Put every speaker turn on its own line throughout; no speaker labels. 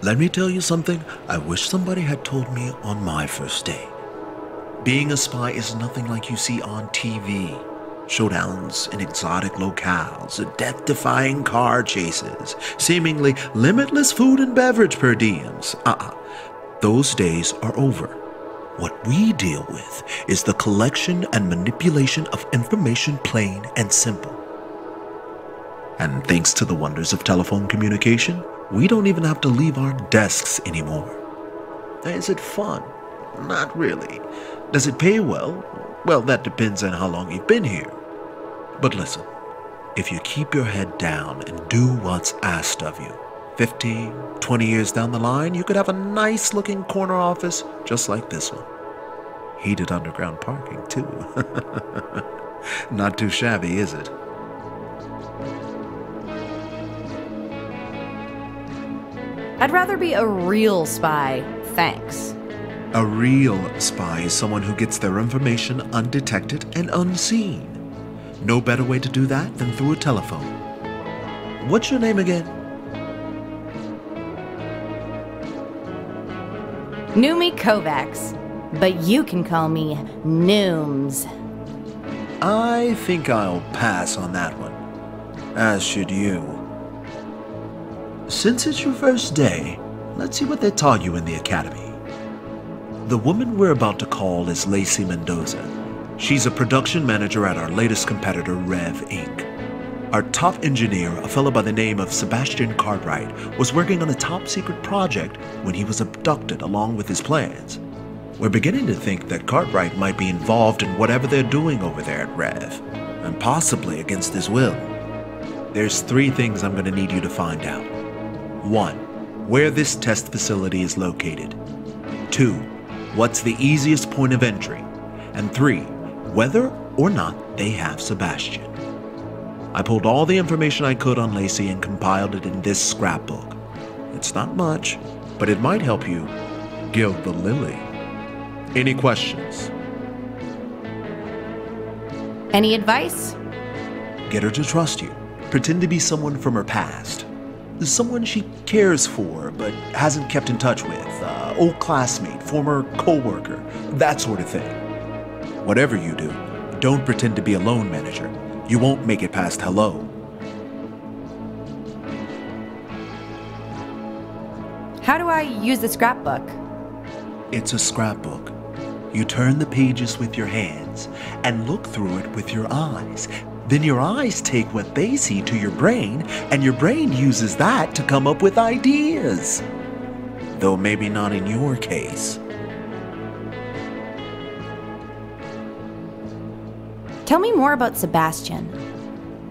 Let me tell you something I wish somebody had told me on my first day. Being a spy is nothing like you see on TV. Showdowns in exotic locales, death-defying car chases, seemingly limitless food and beverage per diems. Those days are over. What we deal with is the collection and manipulation of information, plain and simple. And thanks to the wonders of telephone communication, we don't even have to leave our desks anymore. Is it fun? Not really. Does it pay well? Well, that depends on how long you've been here. But listen, if you keep your head down and do what's asked of you, 15, 20 years down the line, you could have a nice-looking corner office just like this one. Heated underground parking, too. Not too shabby, is it?
I'd rather be a real spy, thanks.
A real spy is someone who gets their information undetected and unseen. No better way to do that than through a telephone. What's your name again?
Numi Kovacs, but you can call me Nooms.
I think I'll pass on that one. As should you. Since it's your first day, let's see what they taught you in the academy. The woman we're about to call is Lacey Mendoza. She's a production manager at our latest competitor, Rev Inc. Our top engineer, a fellow by the name of Sebastian Cartwright, was working on a top-secret project when he was abducted along with his plans. We're beginning to think that Cartwright might be involved in whatever they're doing over there at Rev, and possibly against his will. There's 3 things I'm going to need you to find out. 1. Where this test facility is located. 2. What's the easiest point of entry. And 3. Whether or not they have Sebastian. I pulled all the information I could on Lacey and compiled it in this scrapbook. It's not much, but it might help you gild the lily. Any questions?
Any advice?
Get her to trust you. Pretend to be someone from her past. Someone she cares for but hasn't kept in touch with. Old classmate, former co-worker, that sort of thing. Whatever you do, don't pretend to be a loan manager. You won't make it past hello.
How do I use the scrapbook?
It's a scrapbook. You turn the pages with your hands and look through it with your eyes. Then your eyes take what they see to your brain, and your brain uses that to come up with ideas. Though maybe not in your case.
Tell me more about Sebastian.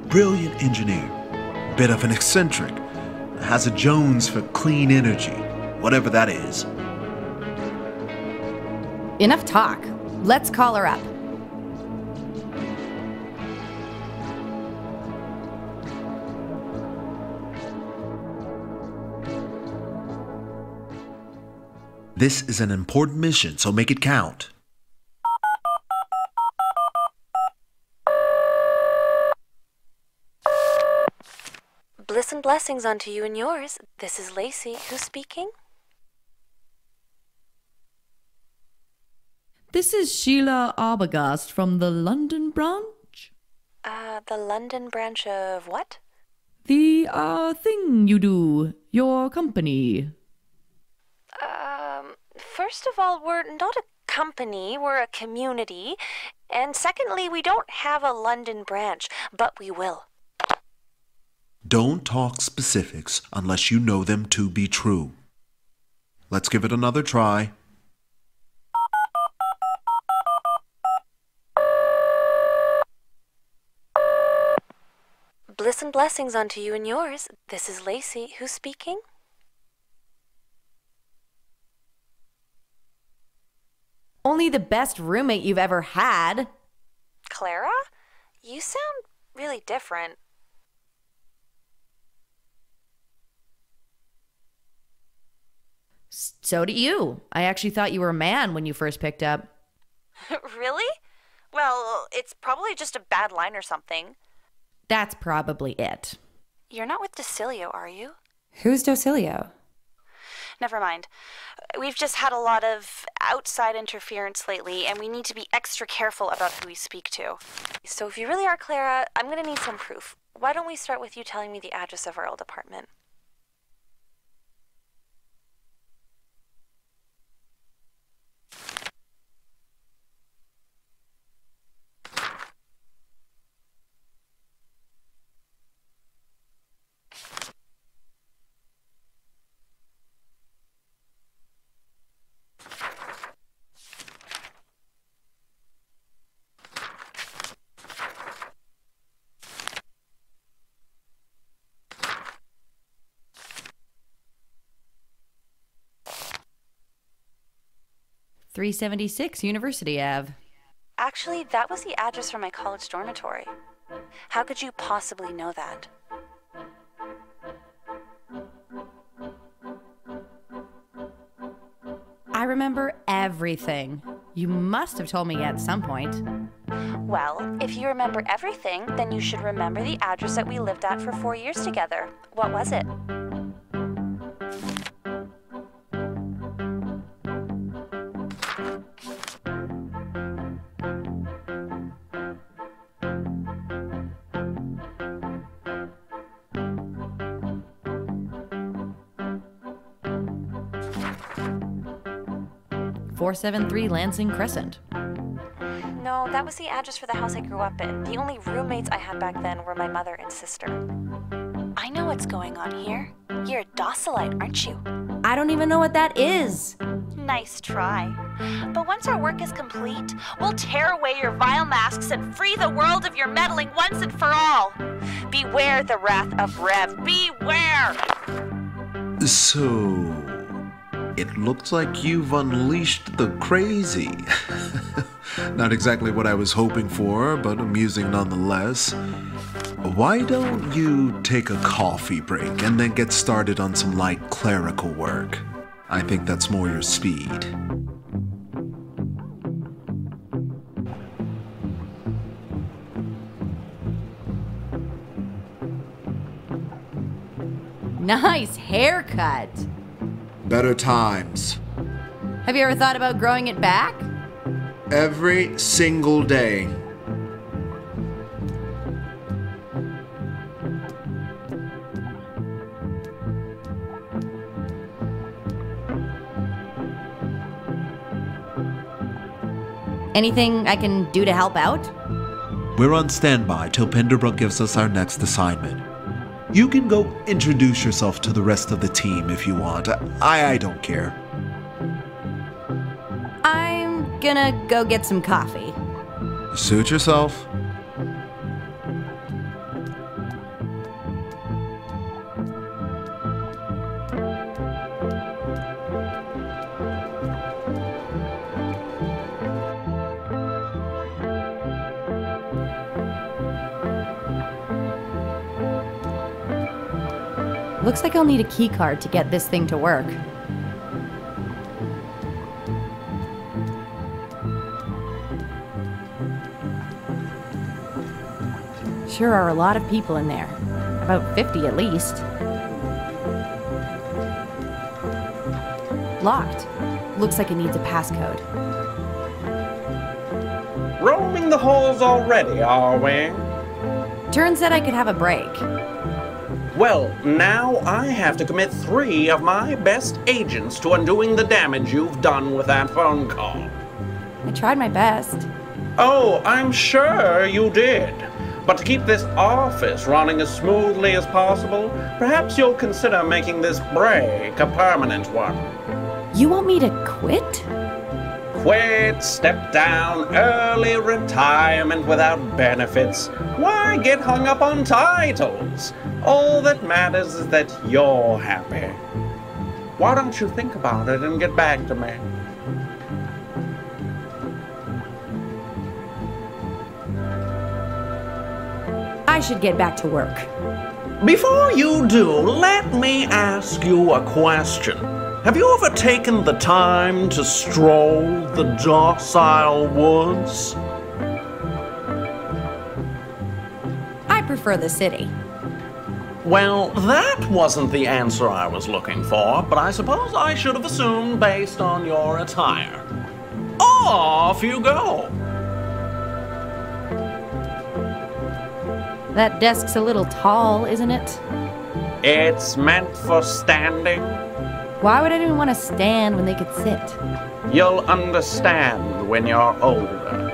Brilliant engineer. Bit of an eccentric. Has a Jones for clean energy. Whatever that is.
Enough talk. Let's call her up.
This is an important mission, so make it count.
Bliss and blessings unto you and yours. This is Lacey. Who's speaking?
This is Sheila Arbogast from the London branch.
The London branch of what?
The, thing you do. Your company.
First of all, we're not a company, we're a community. And secondly, we don't have a London branch, but we will.
Don't talk specifics unless you know them to be true. Let's give it another try.
Bliss and blessings unto you and yours. This is Lacey. Who's speaking?
Only the best roommate you've ever had.
Clara? You sound really different.
So do you. I actually thought you were a man when you first picked up.
Really? Well, it's probably just a bad line or something.
That's probably it.
You're not with Docilio, are you?
Who's Docilio? never mind. We've just had a lot of outside interference lately, and we need to be extra careful about who we speak to.
So if you really are Clara, I'm going to need some proof. Why don't we start with you telling me the address of our old apartment?
.376 University Ave.
Actually, that was the address for my college dormitory. How could you possibly know that?
I remember everything. You must have told me at some point.
Well, if you remember everything, then you should remember the address that we lived at for 4 years together. What was it?
.473 Lansing Crescent.
No, that was the address for the house I grew up in. The only roommates I had back then were my mother and sister.
I know what's going on here. You're a docilite, aren't you?
I don't even know what that is.
Nice try. But once our work is complete, we'll tear away your vile masks and free the world of your meddling once and for all. Beware the wrath of Rev. Beware!
So, it looks like you've unleashed the crazy. Not exactly what I was hoping for, but amusing nonetheless. Why don't you take a coffee break and then get started on some light clerical work? I think that's more your speed.
Nice haircut.
Better times.
Have you ever thought about growing it back?
Every single day.
Anything I can do to help out?
We're on standby till Penderbrook gives us our next assignment. You can go introduce yourself to the rest of the team if you want. I don't care.
I'm gonna go get some coffee.
Suit yourself.
Looks like I'll need a key card to get this thing to work. Sure are a lot of people in there. About 50 at least. Locked. Looks like it needs a passcode.
Roaming the halls already, are we?
Turns said I could have a break.
Well, now I have to commit 3 of my best agents to undoing the damage you've done with that phone call.
I tried my best.
Oh, I'm sure you did. But to keep this office running as smoothly as possible, perhaps you'll consider making this break a permanent one.
You want me to quit?
Quit, step down, early retirement without benefits. Why get hung up on titles? All that matters is that you're happy. Why don't you think about it and get back to me?
I should get back to work.
Before you do, let me ask you a question. Have you ever taken the time to stroll the docile woods?
I prefer the city.
Well, that wasn't the answer I was looking for, but I suppose I should have assumed based on your attire. Off you go!
That desk's a little tall, isn't it?
It's meant for standing.
Why would anyone want to stand when they could sit?
You'll understand when you're older.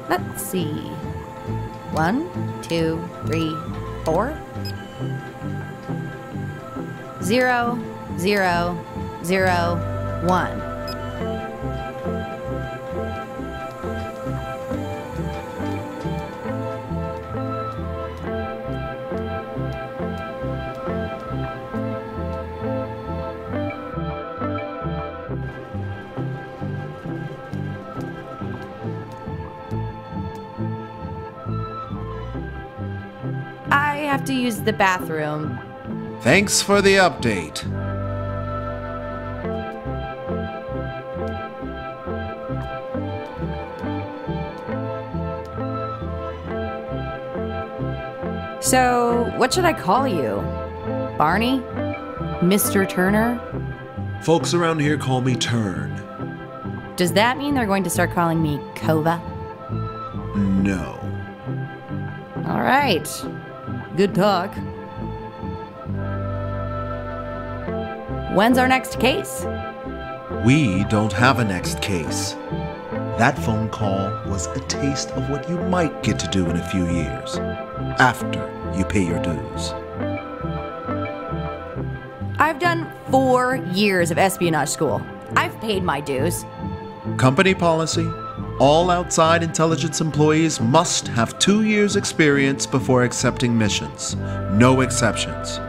Let's see. 1, 2, 3, 4. 0, 0, 0, 1. I have to use the bathroom.
Thanks for the update.
So, what should I call you? Barney? Mr. Turner?
Folks around here call me Turn.
Does that mean they're going to start calling me Kova?
No.
All right. Good talk. When's our next case?
We don't have a next case. That phone call was a taste of what you might get to do in a few years, after you pay your dues.
I've done 4 years of espionage school. I've paid my dues.
Company policy: all outside intelligence employees must have 2 years' experience before accepting missions. No exceptions.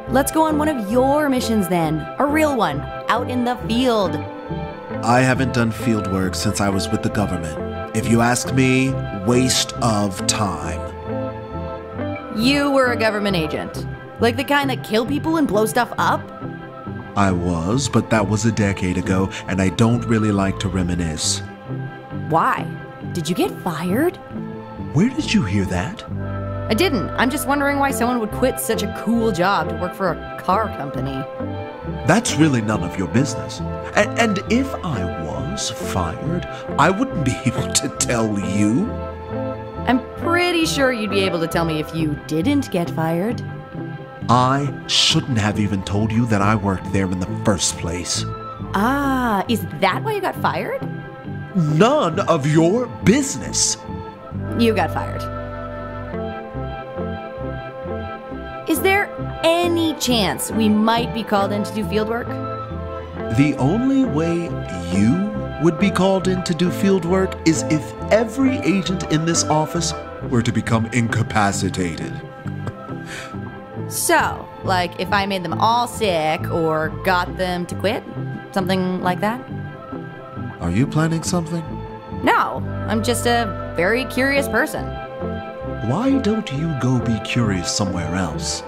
Let's go on one of your missions then. A real one, out in the field.
I haven't done field work since I was with the government. If you ask me, waste of time.
You were a government agent. Like the kind that kill people and blow stuff up?
I was, but that was a decade ago, and I don't really like to reminisce.
Why? Did you get fired?
Where did you hear that?
I didn't. I'm just wondering why someone would quit such a cool job to work for a car company.
That's really none of your business. And if I was fired, I wouldn't be able to tell you.
I'm pretty sure you'd be able to tell me if you didn't get fired.
I shouldn't have even told you that I worked there in the first place.
Ah, is that why you got fired?
None of your business.
You got fired. Is there any chance we might be called in to do field work?
The only way you would be called in to do field work is if every agent in this office were to become incapacitated.
So, like if I made them all sick or got them to quit? Something like that?
Are you planning something?
No, I'm just a very curious person.
Why don't you go be curious somewhere else?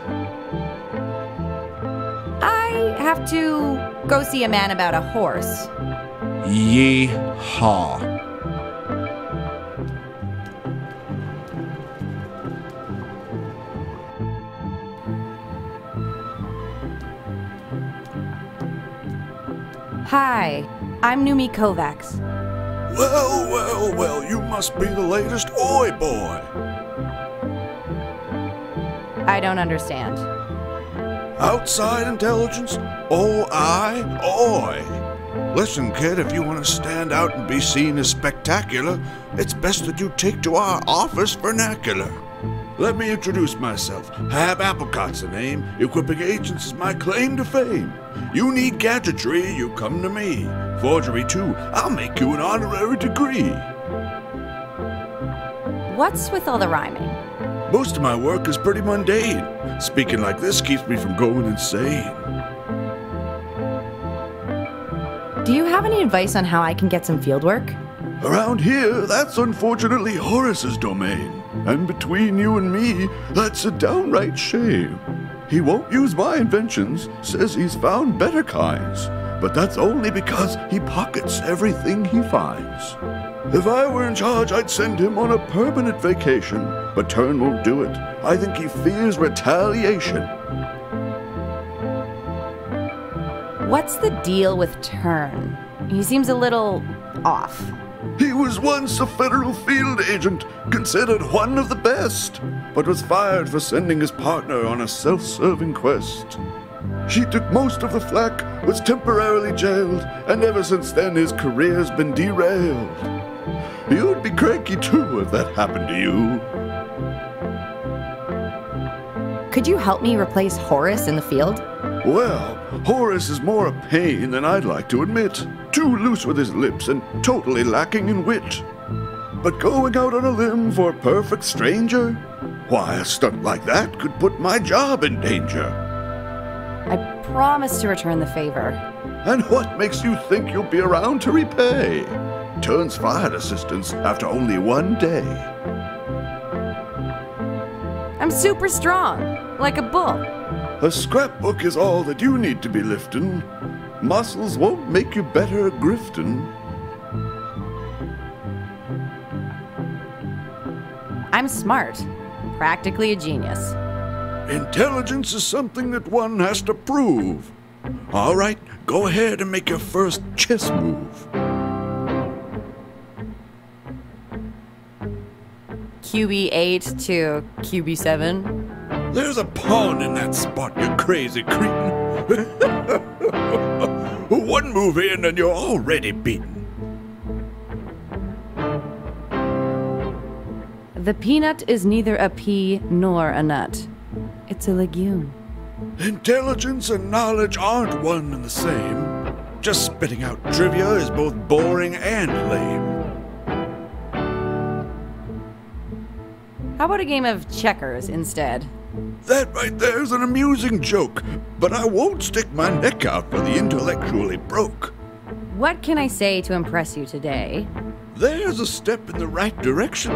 I have to go see a man about a horse.
Yee-haw.
Hi, I'm Numi Kovacs.
Well, well, well, you must be the latest Oi boy.
I don't understand.
Outside intelligence? Oi. Listen, kid, if you want to stand out and be seen as spectacular, it's best that you take to our office vernacular. Let me introduce myself. Hab Applecott's the name. Equipping agents is my claim to fame. You need gadgetry, you come to me. Forgery too, I'll make you an honorary degree.
What's with all the rhyming?
Most of my work is pretty mundane. Speaking like this keeps me from going insane.
Do you have any advice on how I can get some field work?
Around here, that's unfortunately Horace's domain. And between you and me, that's a downright shame. He won't use my inventions, says he's found better kinds. But that's only because he pockets everything he finds. If I were in charge, I'd send him on a permanent vacation. But Turn won't do it. I think he fears retaliation.
What's the deal with Turn? He seems a little off.
He was once a federal field agent, considered one of the best, but was fired for sending his partner on a self-serving quest. She took most of the flack, was temporarily jailed, and ever since then his career's been derailed. You'd be cranky too if that happened to you.
Could you help me replace Horace in the field?
Well, Horace is more a pain than I'd like to admit. Too loose with his lips and totally lacking in wit. But going out on a limb for a perfect stranger? Why, a stunt like that could put my job in danger.
I promise to return the favor.
And what makes you think you'll be around to repay? Turn's fired assistance after only 1 day.
I'm super strong, like a bull.
A scrapbook is all that you need to be lifting. Muscles won't make you better at grifting.
I'm smart, practically a genius.
Intelligence is something that one has to prove. All right, go ahead and make your first chess move.
QB8 to QB7.
There's a pawn in that spot, you crazy cretin. 1 move in and you're already beaten.
The peanut is neither a pea nor a nut. It's a legume.
Intelligence and knowledge aren't one and the same. Just spitting out trivia is both boring and lame.
How about a game of checkers instead?
That right there's an amusing joke, but I won't stick my neck out for the intellectually broke.
What can I say to impress you today?
There's a step in the right direction.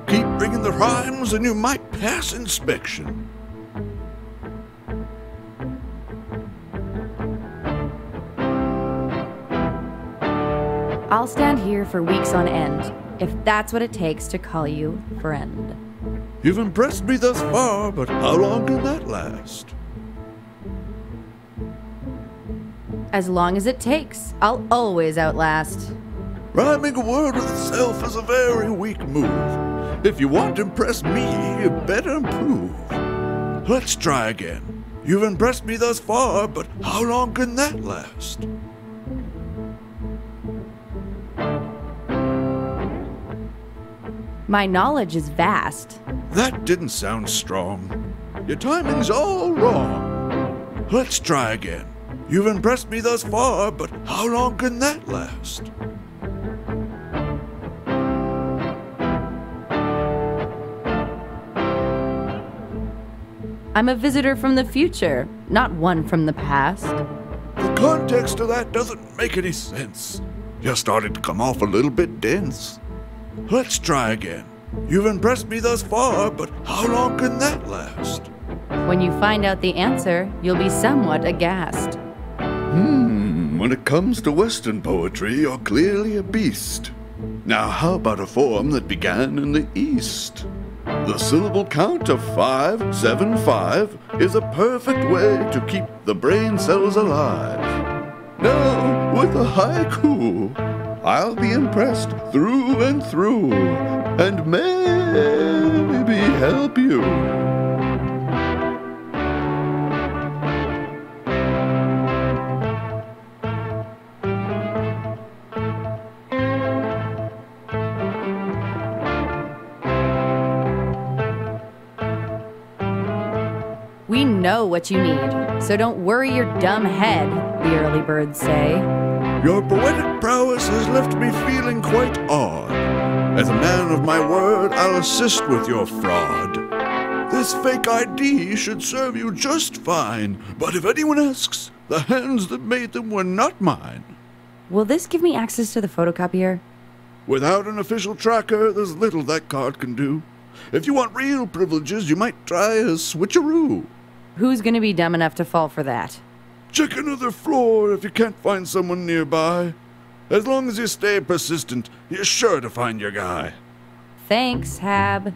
Keep bringing the rhymes and you might pass inspection.
I'll stand here for weeks on end, if that's what it takes to call you friend.
You've impressed me thus far, but how long can that last?
As long as it takes, I'll always outlast.
Rhyming a word with itself is a very weak move. If you want to impress me, you better improve. Let's try again. You've impressed me thus far, but how long can that last?
My knowledge is vast.
That didn't sound strong. Your timing's all wrong. Let's try again. You've impressed me thus far, but how long can that last?
I'm a visitor from the future, not one from the past.
The context of that doesn't make any sense. You're starting to come off a little bit dense. Let's try again. You've impressed me thus far, but how long can that last?
When you find out the answer, you'll be somewhat aghast.
When it comes to Western poetry, you're clearly a beast. Now how about a form that began in the East? The syllable count of 575 is a perfect way to keep the brain cells alive. Now, with a haiku, I'll be impressed through and through, and maybe help you.
We know what you need, so don't worry your dumb head, the early birds say.
Your poetic prowess has left me feeling quite awed. As a man of my word, I'll assist with your fraud. This fake ID should serve you just fine, but if anyone asks, the hands that made them were not mine.
Will this give me access to the photocopier?
Without an official tracker, there's little that card can do. If you want real privileges, you might try a switcheroo.
Who's gonna be dumb enough to fall for that?
Check another floor if you can't find someone nearby. As long as you stay persistent, you're sure to find your guy.
Thanks, Hab.